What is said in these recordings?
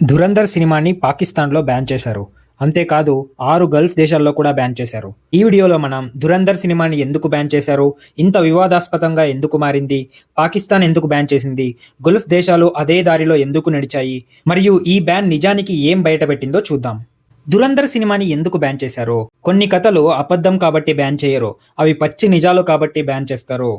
ధురంధర్ సినిమాని పాకిస్తాన్‌లో బ్యాన్ చేశారు. అంతేకాదు 6 గల్ఫ్ దేశాల్లో కూడా బ్యాన్ చేశారు. ఈ వీడియోలో మనం ధురంధర్ సినిమాని ఎందుకు బ్యాన్ చేశారు? ఇంత వివాదాస్పదంగా ఎందుకు మారింది? పాకిస్తాన్ ఎందుకు బ్యాన్ చేసింది? గల్ఫ్ దేశాలు అదే దారిలో ఎందుకు నడిచాయి? మరియు ఈ బ్యాన్ నిజానికి ఏం బయటపెట్టిందో చూద్దాం. ధురంధర్ సినిమాని ఎందుకు బ్యాన్ చేశారు? కొన్ని కథలు అబద్ధం కాబట్టి బ్యాన్ చేయరు. అవి పచ్చి నిజాలు కాబట్టి బ్యాన్ చేస్తారు.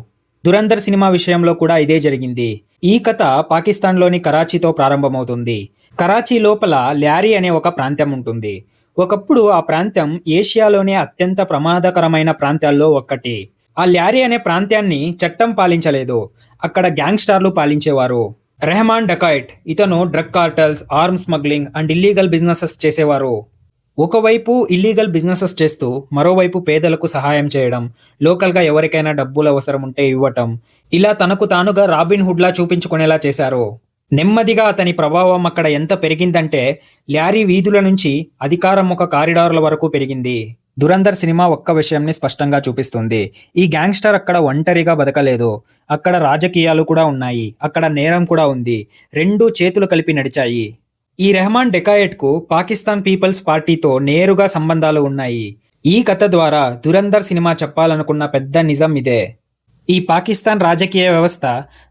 ధురంధర్ సినిమా విషయంలో కూడా ఇదే జరిగింది. ఈ కథ పాకిస్తాన్‌లోని కరాచీతో ప్రారంభమవుతుంది. కరాచీ లోపల ల్యారీ అనే ఒక ప్రాంతం ఉంటుంది. ఒకప్పుడు ఆ ప్రాంతం ఏషియాలోనే అత్యంత ప్రమాదకరమైన ప్రాంతాల్లో ఒక్కటి. ఆ ల్యారీ అనే ప్రాంతాన్ని చట్టం పాలించలేదు. అక్కడ గ్యాంగ్‌స్టర్లు పాలించేవారు. రెహమాన్ డకాయిట్ ఇతను drug cartels, arms smuggling and illegal businesses చేసేవారు. ఒకవైపు ఇల్లీగల్ బిజినెసెస్ చేస్తూ మరోవైపు పేదలకు సహాయం చేయడం, లోకల్‌గా ఎవరికైనా డబ్బులు అవసరం ఉంటే ఇవ్వటం, ఇలా తనకు తానుగా రాబిన్ హుడ్‌లా చూపించుకునేలా చేశారు. నెమ్మదిగా అతని ప్రభావం అక్కడ ఎంత పెరిగిందంటే ల్యారీ వీధుల నుంచి అధికారం ఒక కారిడార్ల వరకు పెరిగింది. ధురంధర్ సినిమా ఒక్క విషయంని స్పష్టంగా చూపిస్తుంది. ఈ గ్యాంగ్‌స్టర్ అక్కడ ఒంటరిగా బతకలేదు. అక్కడ రాజకీయాలు కూడా ఉన్నాయి. అక్కడ నేరం కూడా ఉంది. రెండూ చేతులు కలిపి నడిచాయి. ఈ రెహమాన్ డెకాయెట్‌కు పాకిస్తాన్ పీపుల్స్ పార్టీతో నేరుగా సంబంధాలు ఉన్నాయి. ఈ కథ ద్వారా ధురంధర్ సినిమా చెప్పాలనుకున్న పెద్ద నిజం ఇదే. ఈ పాకిస్తాన్ రాజకీయ వ్యవస్థ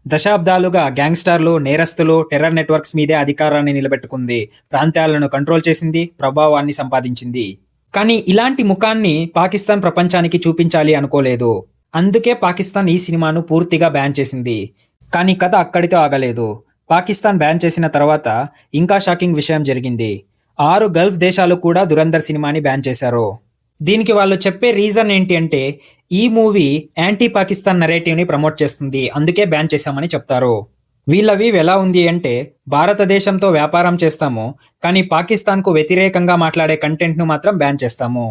దశాబ్దాలుగా గ్యాంగ్‌స్టర్లు, నేరస్తులు, టెర్రర్ నెట్వర్క్స్ మీదే అధికారాన్ని నిలబెట్టుకుంది. ప్రాంతాలను కంట్రోల్ చేసింది, ప్రభావాన్ని సంపాదించింది. కానీ ఇలాంటి ముఖాన్ని పాకిస్తాన్ ప్రపంచానికి చూపించాలి అనుకోలేదు. అందుకే పాకిస్తాన్ ఈ సినిమాను పూర్తిగా బ్యాన్ చేసింది. కానీ కథ అక్కడితో ఆగలేదు. పాకిస్తాన్ బ్యాన్ చేసిన తర్వాత ఇంకా షాకింగ్ విషయం జరిగింది. 6 గల్ఫ్ దేశాలు కూడా ధురంధర్ సినిమాని బ్యాన్ చేశారు. దీనికి వాళ్ళు చెప్పే రీజన్ ఏంటి అంటే ఈ మూవీ యాంటీ పాకిస్తాన్ నరేటివ్ని ప్రమోట్ చేస్తుంది, అందుకే బ్యాన్ చేశామని చెప్తారు. వీళ్ళ వ్యూ ఎలా ఉంది అంటే భారతదేశంతో వ్యాపారం చేస్తాము, కానీ పాకిస్తాన్కు వ్యతిరేకంగా మాట్లాడే కంటెంట్ను మాత్రం బ్యాన్ చేస్తాము.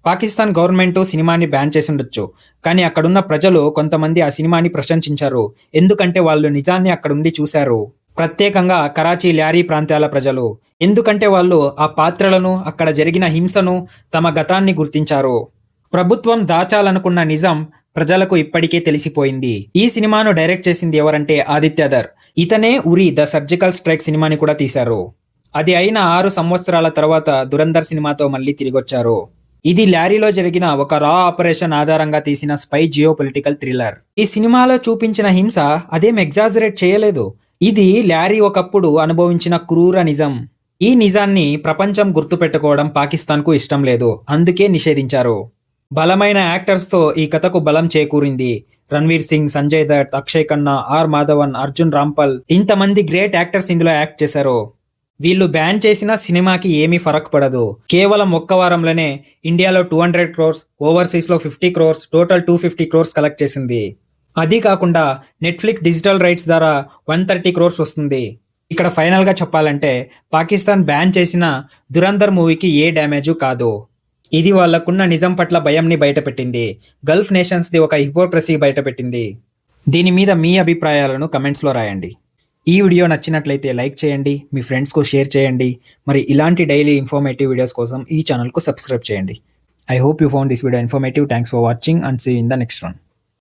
పాకిస్తాన్ గవర్నమెంట్ సినిమాని బ్యాన్ చేసి ఉండొచ్చు, కానీ అక్కడున్న ప్రజలు కొంతమంది ఆ సినిమాని ప్రశంసించారు. ఎందుకంటే వాళ్ళు నిజాన్ని అక్కడుండి చూశారు. ప్రత్యేకంగా కరాచీ, ల్యారీ ప్రాంతాల ప్రజలు. ఎందుకంటే వాళ్ళు ఆ పాత్రలను, అక్కడ జరిగిన హింసను, తమ గతాన్ని గుర్తించారు. ప్రభుత్వం దాచాలనుకున్న నిజం ప్రజలకు ఇప్పటికే తెలిసిపోయింది. ఈ సినిమాను డైరెక్ట్ చేసింది ఎవరంటే ఆదిత్యధర్. ఇతనే ఉరి ద సర్జికల్ స్ట్రైక్ సినిమాని కూడా తీశారు. అది అయిన 6 సంవత్సరాల తర్వాత ధురంధర్ సినిమాతో మళ్ళీ తిరిగొచ్చారు. ఇది ల్యారీలో జరిగిన ఒక రా ఆపరేషన్ ఆధారంగా తీసిన స్పై జియో పొలిటికల్ థ్రిల్లర్. ఈ సినిమాలో చూపించిన హింస అదేం ఎగ్జాజరేట్ చేయలేదు. ఇది ల్యారీ ఒకప్పుడు అనుభవించిన క్రూర నిజం. ఈ నిజాన్ని ప్రపంచం గుర్తుపెట్టుకోవడం పాకిస్తాన్కు ఇష్టం లేదు, అందుకే నిషేధించారు. బలమైన యాక్టర్స్తో ఈ కథకు బలం చేకూరింది. రణ్వీర్ సింగ్, సంజయ్ దత్, అక్షయ్ ఖన్నా, ఆర్ మాధవన్, అర్జున్ రాంపల్ ఇంతమంది గ్రేట్ యాక్టర్స్ ఇందులో యాక్ట్ చేశారు. వీళ్ళు బ్యాన్ చేసిన సినిమాకి ఏమీ ఫరక్ పడదు. కేవలం ఒక్క వారంలోనే ఇండియాలో 200 crores, ఓవర్సీస్లో 50 crores, total 250 crores collect చేసింది. అది కాకుండా నెట్ఫ్లిక్స్ డిజిటల్ రైట్స్ ద్వారా 130 crores వస్తుంది. ఇక్కడ ఫైనల్గా చెప్పాలంటే పాకిస్తాన్ బ్యాన్ చేసిన ధురంధర్ మూవీకి ఏ డ్యామేజు కాదు. ఇది వాళ్లకున్న నిజం పట్ల భయంని బయటపెట్టింది. గల్ఫ్ నేషన్స్ది ఒక హిపోక్రసీ బయటపెట్టింది. దీని మీద మీ అభిప్రాయాలను కమెంట్స్లో రాయండి. ఈ వీడియో నచ్చినట్లయితే లైక్ చేయండి, మీ ఫ్రెండ్స్కు షేర్ చేయండి. మరి ఇలాంటి డైలీ ఇన్ఫర్మేటివ్ వీడియోస్ కోసం ఈ ఛానల్కు సబ్స్క్రైబ్ చేయండి. I hope you found this video informative. Thanks for watching and see in the next one.